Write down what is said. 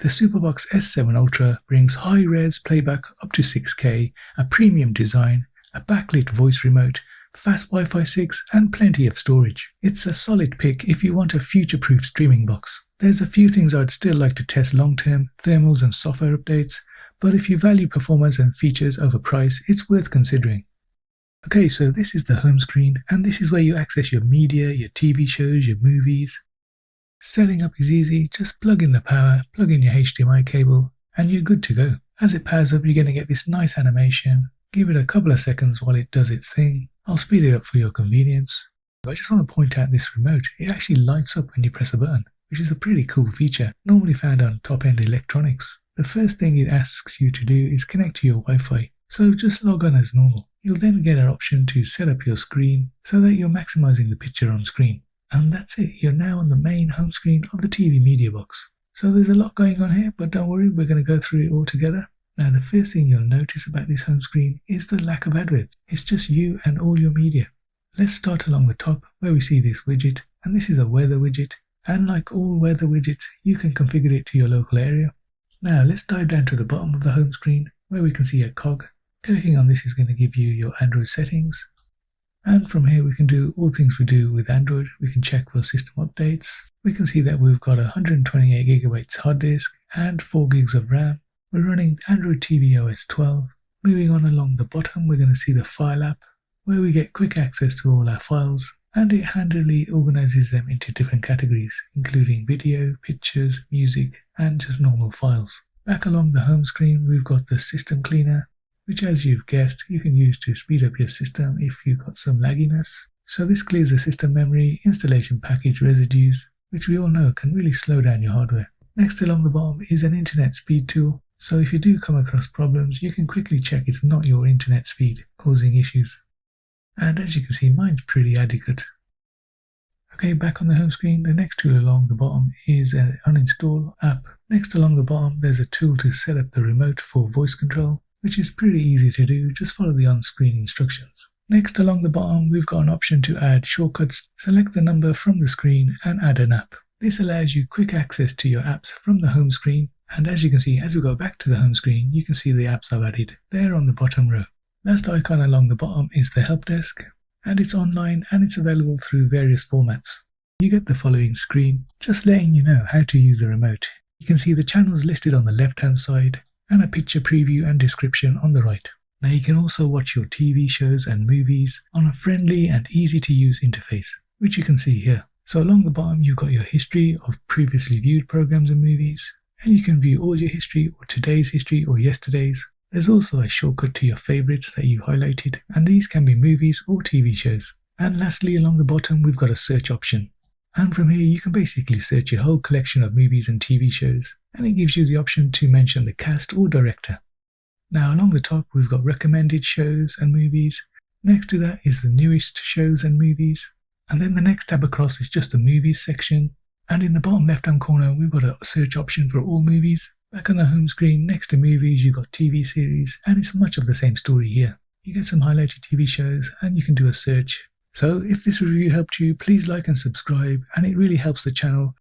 The SuperBox S7 Ultra brings high-res playback up to 6K, a premium design, a backlit voice remote, fast Wi-Fi 6 and plenty of storage. It's a solid pick if you want a future-proof streaming box. There's a few things I'd still like to test long-term, thermals and software updates, but if you value performance and features over price, it's worth considering. Okay, so this is the home screen, and this is where you access your media, your TV shows, your movies. Setting up is easy, just plug in the power, plug in your HDMI cable, and you're good to go. As it powers up, you're going to get this nice animation. Give it a couple of seconds while it does its thing. I'll speed it up for your convenience. I just want to point out this remote. It actually lights up when you press a button, which is a pretty cool feature, normally found on top-end electronics. The first thing it asks you to do is connect to your Wi-Fi, so just log on as normal. You'll then get an option to set up your screen so that you're maximizing the picture on screen. And that's it, you're now on the main home screen of the TV media box. So there's a lot going on here, but don't worry, we're going to go through it all together. Now the first thing you'll notice about this home screen is the lack of adverts. It's just you and all your media. Let's start along the top where we see this widget, and this is a weather widget. And like all weather widgets, you can configure it to your local area. Now let's dive down to the bottom of the home screen where we can see a cog. Clicking on this is going to give you your Android settings. And from here we can do all things we do with Android. We can check for system updates. We can see that we've got a 128GB hard disk and 4GB of RAM. We're running Android TV OS 12. Moving on along the bottom, we're going to see the file app, where we get quick access to all our files, and it handily organizes them into different categories, including video, pictures, music, and just normal files. Back along the home screen, we've got the system cleaner, which, as you've guessed, you can use to speed up your system if you've got some lagginess. So this clears the system memory, installation package residues, which we all know can really slow down your hardware. Next along the bottom is an internet speed tool. So if you do come across problems, you can quickly check it's not your internet speed causing issues. And as you can see, mine's pretty adequate. Okay, back on the home screen, the next tool along the bottom is an uninstall app. Next along the bottom, there's a tool to set up the remote for voice control, which is pretty easy to do, just follow the on-screen instructions. Next along the bottom, we've got an option to add shortcuts. Select the number from the screen and add an app. This allows you quick access to your apps from the home screen, and as you can see, as we go back to the home screen, you can see the apps I've added there on the bottom row. Last icon along the bottom is the help desk, and it's online and it's available through various formats. You get the following screen, just letting you know how to use the remote. You can see the channels listed on the left-hand side, and a picture preview and description on the right. Now you can also watch your TV shows and movies on a friendly and easy to use interface, which you can see here. So along the bottom you've got your history of previously viewed programs and movies, and you can view all your history or today's history or yesterday's. There's also a shortcut to your favorites that you've highlighted, and these can be movies or TV shows. And lastly, along the bottom we've got a search option. And from here you can basically search your whole collection of movies and TV shows, and it gives you the option to mention the cast or director. Now along the top we've got recommended shows and movies. Next to that is the newest shows and movies. And then the next tab across is just the movies section. And in the bottom left hand corner we've got a search option for all movies. Back on the home screen next to movies you've got TV series, and it's much of the same story here. You get some highlighted TV shows and you can do a search. So if this review helped you, please like and subscribe, and it really helps the channel